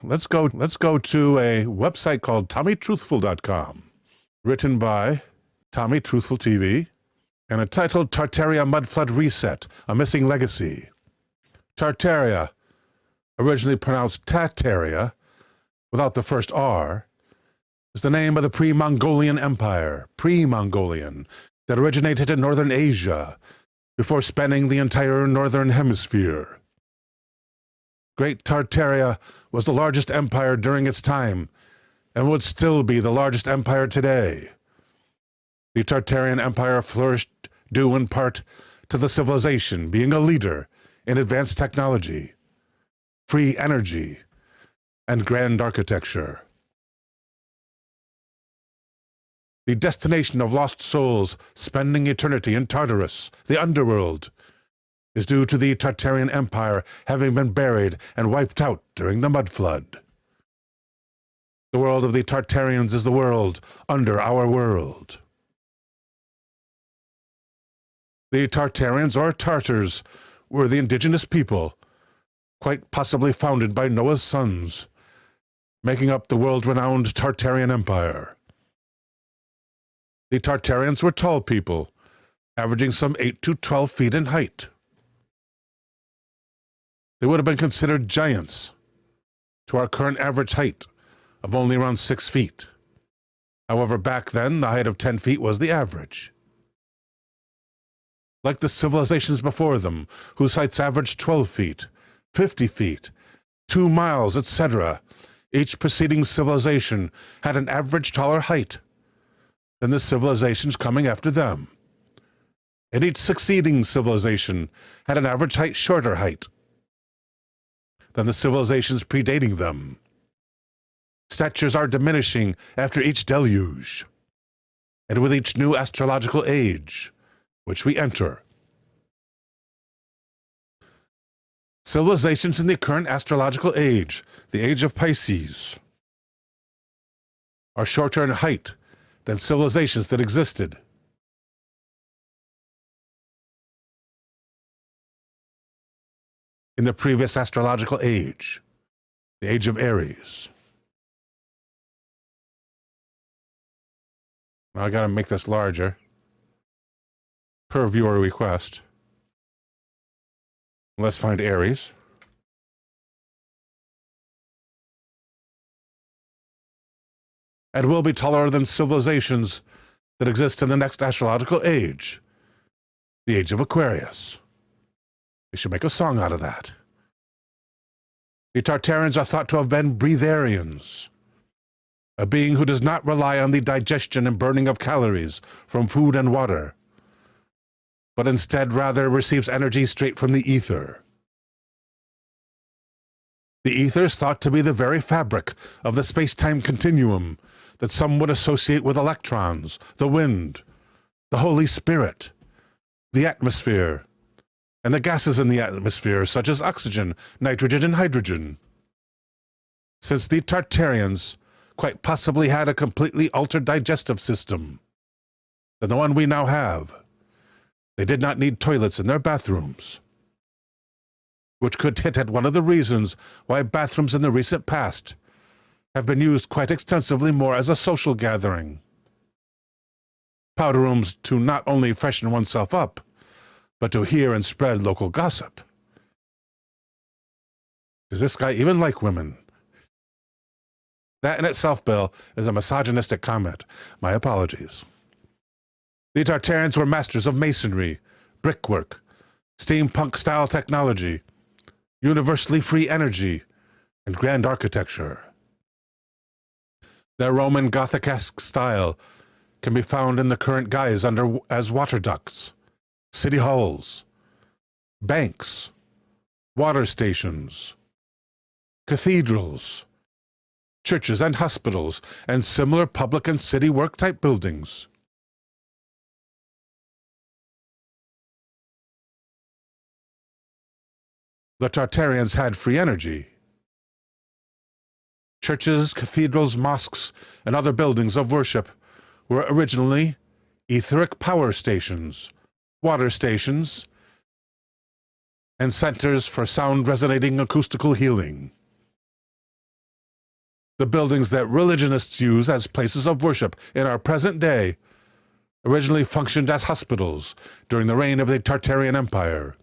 Let's go to a website called TommyTruthful.com, written by Tommy Truthful TV, and entitled Tartaria Mudflood Reset, A Missing Legacy. Tartaria, originally pronounced Tartaria, without the first R, is the name of the pre-Mongolian Empire, that originated in northern Asia, before spanning the entire northern hemisphere. Great Tartaria was the largest empire during its time, and would still be the largest empire today. The Tartarian Empire flourished due in part to the civilization being a leader in advanced technology, free energy, and grand architecture. The destination of lost souls spending eternity in Tartarus, the underworld, is due to the Tartarian Empire having been buried and wiped out during the mudflood. The world of the Tartarians is the world under our world. The Tartarians, or Tartars, were the indigenous people, quite possibly founded by Noah's sons, making up the world-renowned Tartarian Empire. The Tartarians were tall people, averaging some 8 to 12 feet in height. They would have been considered giants to our current average height of only around 6 feet. However, back then, the height of 10 feet was the average. Like the civilizations before them, whose heights averaged 12 feet, 50 feet, 2 miles, etc., each preceding civilization had an average taller height than the civilizations coming after them. And each succeeding civilization had an average height shorter height than the civilizations predating them. Statures are diminishing after each deluge, and with each new astrological age, which we enter. Civilizations in the current astrological age, the age of Pisces, are shorter in height than civilizations that existed. In the previous astrological age, the age of Aries. Now I gotta make this larger, per viewer request. Let's find Aries. And will be taller than civilizations that exist in the next astrological age, the age of Aquarius. We should make a song out of that. The Tartarians are thought to have been breatharians, a being who does not rely on the digestion and burning of calories from food and water, but instead rather receives energy straight from the ether. The ether is thought to be the very fabric of the space-time continuum that some would associate with electrons, the wind, the Holy Spirit, the atmosphere, and the gases in the atmosphere, such as oxygen, nitrogen, and hydrogen. Since the Tartarians quite possibly had a completely altered digestive system than the one we now have, they did not need toilets in their bathrooms, which could hint at one of the reasons why bathrooms in the recent past have been used quite extensively more as a social gathering. Powder rooms to not only freshen oneself up, but to hear and spread local gossip. Does this guy even like women? That in itself, Bill, is a misogynistic comment. My apologies. The Tartarians were masters of masonry, brickwork, steampunk-style technology, universally free energy, and grand architecture. Their Roman Gothic-esque style can be found in the current guise as water ducts, city halls, banks, water stations, cathedrals, churches and hospitals, and similar public and city work-type buildings. The Tartarians had free energy. Churches, cathedrals, mosques, and other buildings of worship were originally etheric power stations, water stations, and centers for sound resonating acoustical healing. The buildings that religionists use as places of worship in our present day originally functioned as hospitals during the reign of the Tartarian Empire.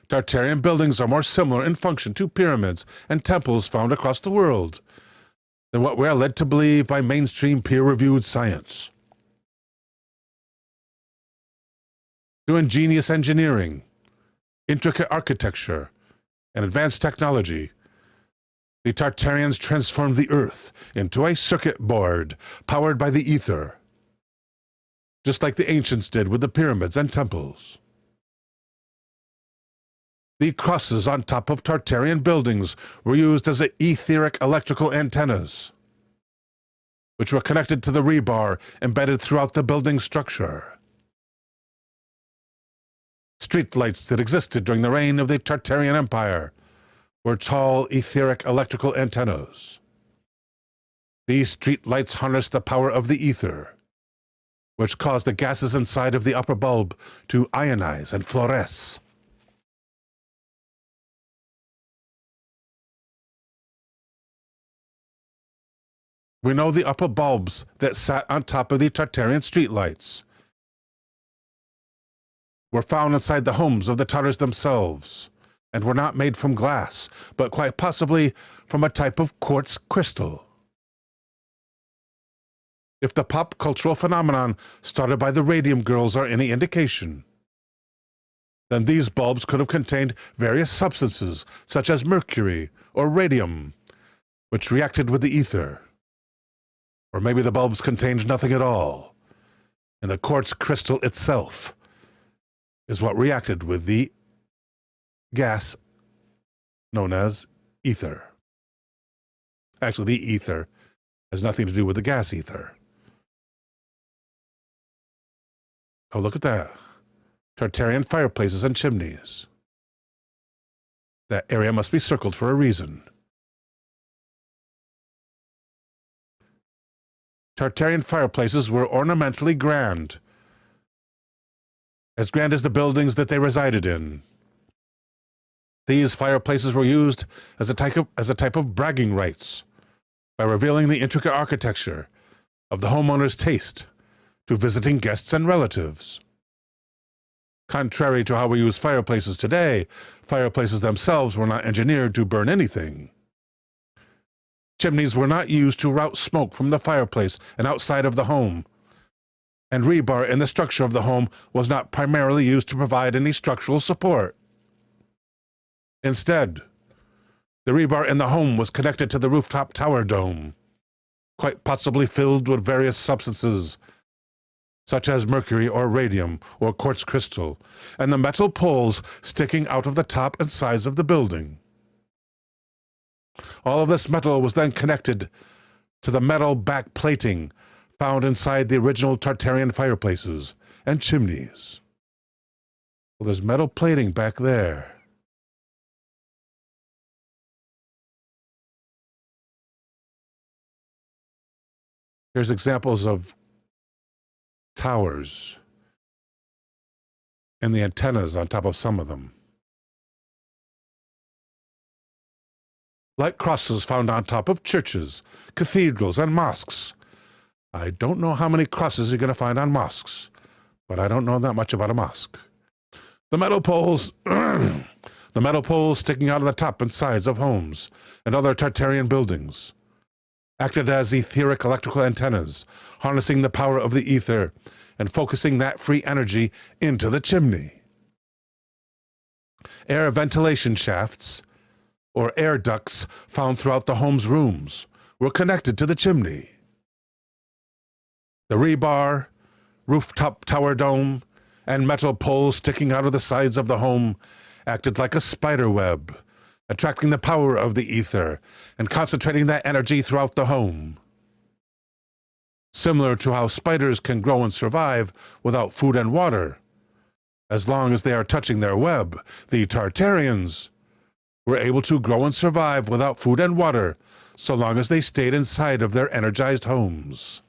Tartarian buildings are more similar in function to pyramids and temples found across the world than what we are led to believe by mainstream peer-reviewed science. Through ingenious engineering, intricate architecture, and advanced technology, the Tartarians transformed the Earth into a circuit board powered by the ether, just like the ancients did with the pyramids and temples. The crosses on top of Tartarian buildings were used as etheric electrical antennas, which were connected to the rebar embedded throughout the building structure. Streetlights that existed during the reign of the Tartarian Empire were tall etheric electrical antennas. These streetlights harnessed the power of the ether, which caused the gases inside of the upper bulb to ionize and fluoresce. We know the upper bulbs that sat on top of the Tartarian streetlights were found inside the homes of the Tartars themselves, and were not made from glass, but quite possibly from a type of quartz crystal. If the pop cultural phenomenon started by the Radium Girls are any indication, then these bulbs could have contained various substances, such as mercury or radium, which reacted with the ether. Or maybe the bulbs contained nothing at all, and the quartz crystal itself is what reacted with the gas known as ether. Actually, the ether has nothing to do with the gas ether. Oh, look at that. Tartarian fireplaces and chimneys. That area must be circled for a reason. Tartarian fireplaces were ornamentally grand as the buildings that they resided in. These fireplaces were used as a type of bragging rights by revealing the intricate architecture of the homeowner's taste to visiting guests and relatives. Contrary to how we use fireplaces today, fireplaces themselves were not engineered to burn anything. Chimneys were not used to route smoke from the fireplace and outside of the home, and rebar in the structure of the home was not primarily used to provide any structural support. Instead, the rebar in the home was connected to the rooftop tower dome, quite possibly filled with various substances, such as mercury or radium or quartz crystal, and the metal poles sticking out of the top and sides of the building. All of this metal was then connected to the metal back plating found inside the original Tartarian fireplaces and chimneys. Well, there's metal plating back there. Here's examples of towers and the antennas on top of some of them. Like crosses found on top of churches, cathedrals, and mosques. I don't know how many crosses you're going to find on mosques, but I don't know that much about a mosque. The metal poles, the metal poles sticking out of the top and sides of homes and other Tartarian buildings acted as etheric electrical antennas, harnessing the power of the ether and focusing that free energy into the chimney. Air ventilation shafts, or air ducts found throughout the home's rooms, were connected to the chimney. The rebar, rooftop tower dome, and metal poles sticking out of the sides of the home acted like a spider web, attracting the power of the ether and concentrating that energy throughout the home. Similar to how spiders can grow and survive without food and water, as long as they are touching their web, the Tartarians were able to grow and survive without food and water so long as they stayed inside of their energized homes.